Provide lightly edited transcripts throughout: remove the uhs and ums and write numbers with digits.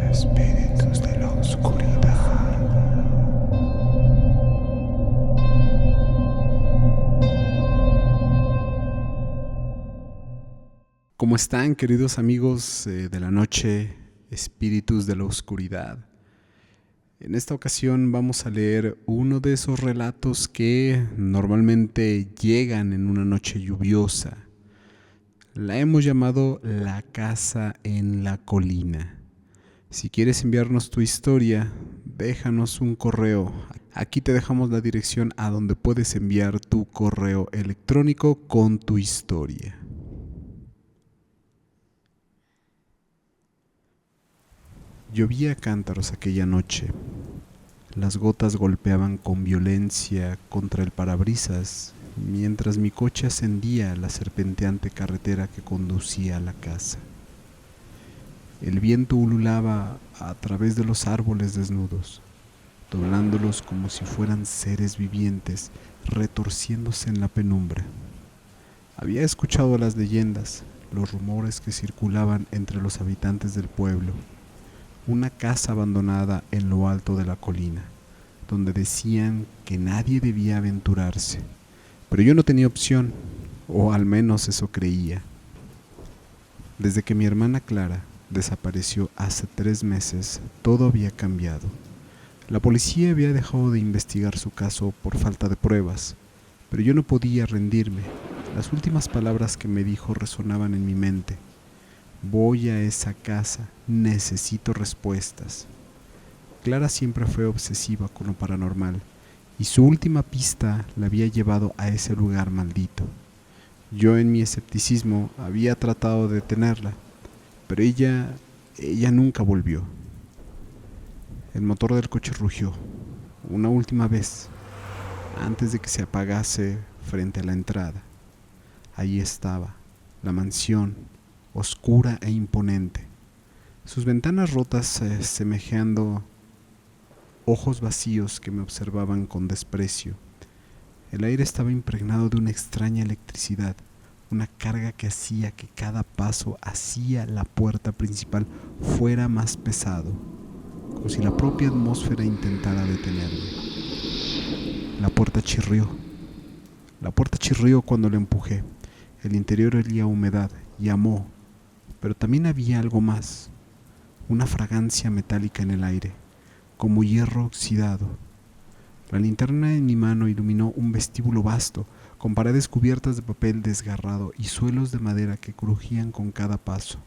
Espíritus de la oscuridad. ¿Cómo están, queridos amigos de la noche, espíritus de la oscuridad? En esta ocasión vamos a leer uno de esos relatos que normalmente llegan en una noche lluviosa. La hemos llamado La casa en la colina. Si quieres enviarnos tu historia, déjanos un correo. Aquí te dejamos la dirección a donde puedes enviar tu correo electrónico con tu historia. Llovía a cántaros aquella noche. Las gotas golpeaban con violencia contra el parabrisas mientras mi coche ascendía la serpenteante carretera que conducía a la casa. El viento ululaba a través de los árboles desnudos, doblándolos como si fueran seres vivientes retorciéndose en la penumbra. Había escuchado las leyendas, los rumores que circulaban entre los habitantes del pueblo. Una casa abandonada en lo alto de la colina, donde decían que nadie debía aventurarse. Pero yo no tenía opción, o al menos eso creía. Desde que mi hermana Clara desapareció hace 3 meses, todo había cambiado. La policía había dejado de investigar su caso por falta de pruebas, pero yo no podía rendirme. Las últimas palabras que me dijo resonaban en mi mente. Voy a esa casa, necesito respuestas. Clara siempre fue obsesiva con lo paranormal, y su última pista la había llevado a ese lugar maldito. Yo en mi escepticismo había tratado de detenerla, pero ella nunca volvió. El motor del coche rugió, una última vez, antes de que se apagase frente a la entrada. Allí estaba, la mansión, oscura e imponente, sus ventanas rotas semejando ojos vacíos que me observaban con desprecio. El aire estaba impregnado de una extraña electricidad, una carga que hacía que cada paso hacia la puerta principal fuera más pesado, como si la propia atmósfera intentara detenerme. La puerta chirrió. La puerta chirrió cuando la empujé. El interior olía a humedad y a moho, pero también había algo más, una fragancia metálica en el aire, como hierro oxidado. La linterna en mi mano iluminó un vestíbulo vasto, con paredes cubiertas de papel desgarrado y suelos de madera que crujían con cada paso.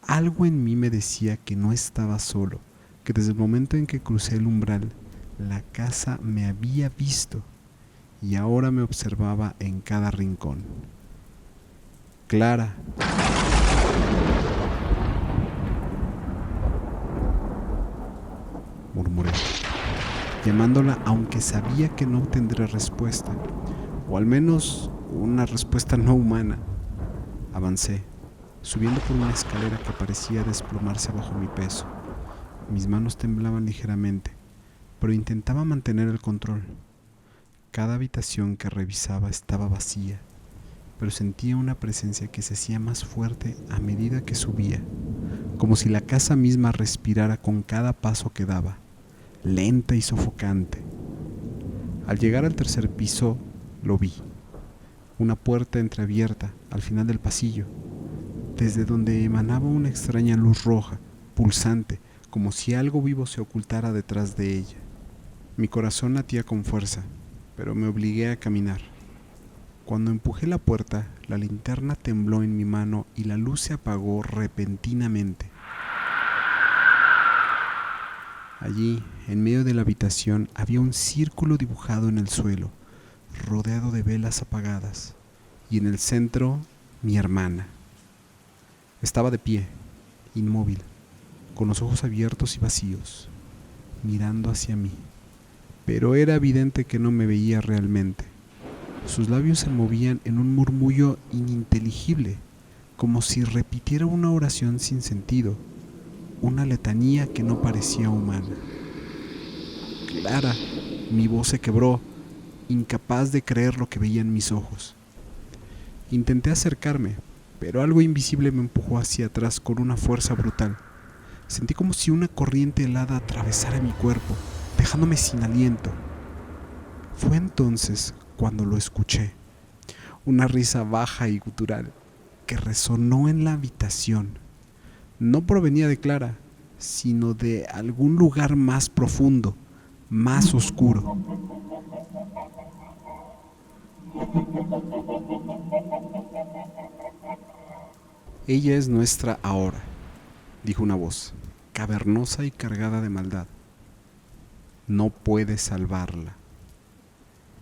Algo en mí me decía que no estaba solo, que desde el momento en que crucé el umbral, la casa me había visto y ahora me observaba en cada rincón. Clara. Murmuré, llamándola aunque sabía que no obtendría respuesta, o al menos una respuesta no humana. Avancé, subiendo por una escalera que parecía desplomarse bajo mi peso. Mis manos temblaban ligeramente, pero intentaba mantener el control. Cada habitación que revisaba estaba vacía, pero sentía una presencia que se hacía más fuerte a medida que subía, como si la casa misma respirara con cada paso que daba, lenta y sofocante. Al llegar al 3er piso, lo vi. Una puerta entreabierta al final del pasillo, desde donde emanaba una extraña luz roja, pulsante, como si algo vivo se ocultara detrás de ella. Mi corazón latía con fuerza, pero me obligué a caminar. Cuando empujé la puerta, la linterna tembló en mi mano y la luz se apagó repentinamente. Allí, en medio de la habitación, había un círculo dibujado en el suelo, rodeado de velas apagadas, y en el centro, mi hermana. Estaba de pie, inmóvil, con los ojos abiertos y vacíos, mirando hacia mí, pero era evidente que no me veía realmente. Sus labios se movían en un murmullo ininteligible, como si repitiera una oración sin sentido, una letanía que no parecía humana. Clara, mi voz se quebró, incapaz de creer lo que veía en mis ojos. Intenté acercarme, pero algo invisible me empujó hacia atrás con una fuerza brutal. Sentí como si una corriente helada atravesara mi cuerpo, dejándome sin aliento. Fue entonces cuando lo escuché, una risa baja y gutural que resonó en la habitación. No provenía de Clara, sino de algún lugar más profundo, más oscuro. Ella es nuestra ahora, dijo una voz, cavernosa y cargada de maldad. No puedes salvarla.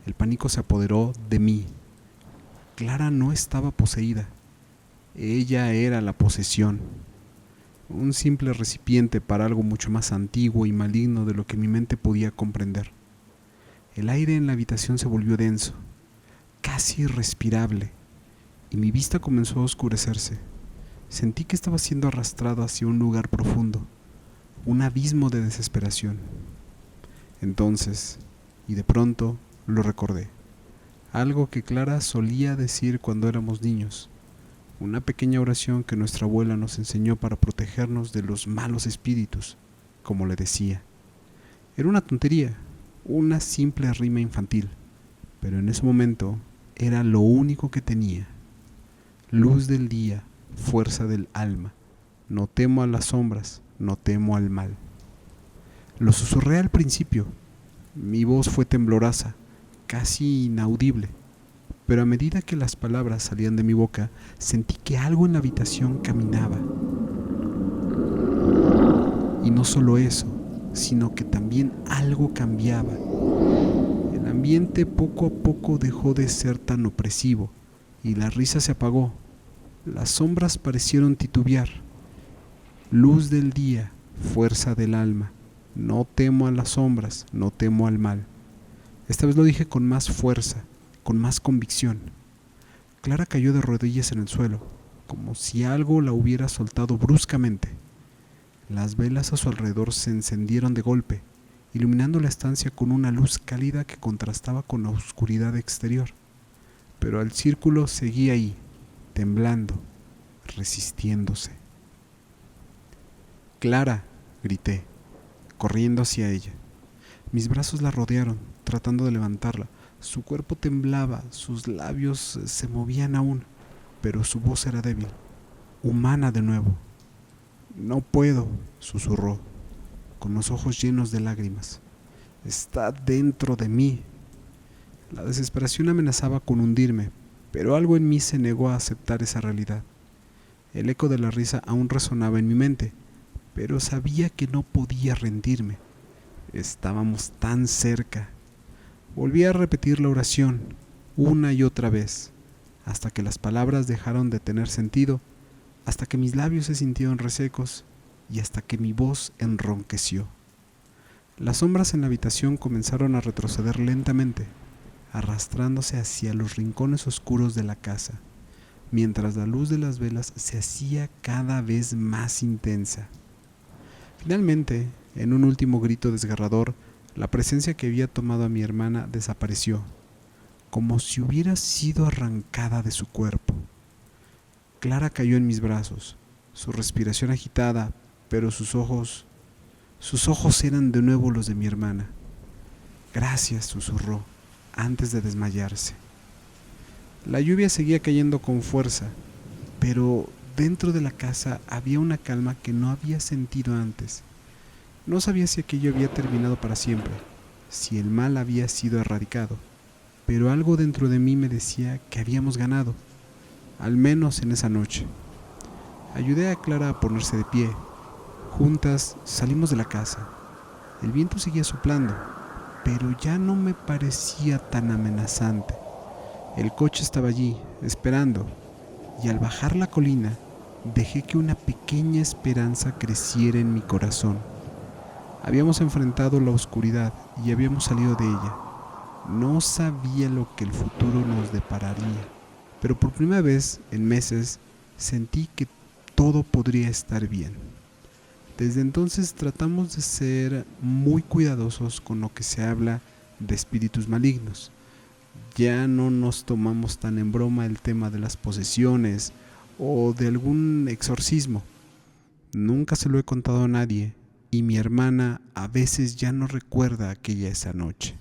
El pánico se apoderó de mí. Clara no estaba poseída. Ella era la posesión. Un simple recipiente para algo mucho más antiguo y maligno de lo que mi mente podía comprender. El aire en la habitación se volvió denso, casi irrespirable, y mi vista comenzó a oscurecerse. Sentí que estaba siendo arrastrado hacia un lugar profundo, un abismo de desesperación. Entonces, y de pronto, lo recordé. Algo que Clara solía decir cuando éramos niños. Una pequeña oración que nuestra abuela nos enseñó para protegernos de los malos espíritus, como le decía. Era una tontería, una simple rima infantil, pero en ese momento era lo único que tenía. Luz del día, fuerza del alma, no temo a las sombras, no temo al mal. Lo susurré al principio. Mi voz fue temblorosa, casi inaudible, pero a medida que las palabras salían de mi boca, sentí que algo en la habitación caminaba. Y no solo eso, sino que también algo cambiaba. El ambiente poco a poco dejó de ser tan opresivo y la risa se apagó. Las sombras parecieron titubear. Luz del día, fuerza del alma, no temo a las sombras, no temo al mal. Esta vez lo dije con más fuerza, con más convicción. Clara cayó de rodillas en el suelo, como si algo la hubiera soltado bruscamente. Las velas a su alrededor se encendieron de golpe, iluminando la estancia con una luz cálida que contrastaba con la oscuridad exterior. Pero el círculo seguía ahí, temblando, resistiéndose. Clara, grité, corriendo hacia ella. Mis brazos la rodearon, tratando de levantarla. Su cuerpo temblaba, sus labios se movían aún, pero su voz era débil, humana de nuevo. No puedo, susurró, con los ojos llenos de lágrimas. Está dentro de mí. La desesperación amenazaba con hundirme, pero algo en mí se negó a aceptar esa realidad. El eco de la risa aún resonaba en mi mente, pero sabía que no podía rendirme. Estábamos tan cerca. Volví a repetir la oración una y otra vez, hasta que las palabras dejaron de tener sentido, hasta que mis labios se sintieron resecos y hasta que mi voz enronqueció. Las sombras en la habitación comenzaron a retroceder lentamente, arrastrándose hacia los rincones oscuros de la casa, mientras la luz de las velas se hacía cada vez más intensa. Finalmente, en un último grito desgarrador, la presencia que había tomado a mi hermana desapareció, como si hubiera sido arrancada de su cuerpo. Clara cayó en mis brazos, su respiración agitada, pero sus ojos eran de nuevo los de mi hermana. Gracias, susurró, antes de desmayarse. La lluvia seguía cayendo con fuerza, pero dentro de la casa había una calma que no había sentido antes. No sabía si aquello había terminado para siempre, si el mal había sido erradicado, pero algo dentro de mí me decía que habíamos ganado, al menos en esa noche. Ayudé a Clara a ponerse de pie. Juntas salimos de la casa. El viento seguía soplando, pero ya no me parecía tan amenazante. El coche estaba allí, esperando, y al bajar la colina, dejé que una pequeña esperanza creciera en mi corazón. Habíamos enfrentado la oscuridad y habíamos salido de ella. No sabía lo que el futuro nos depararía, pero por primera vez en meses sentí que todo podría estar bien. Desde entonces tratamos de ser muy cuidadosos con lo que se habla de espíritus malignos. Ya no nos tomamos tan en broma el tema de las posesiones o de algún exorcismo. Nunca se lo he contado a nadie y mi hermana a veces ya no recuerda aquella esa noche.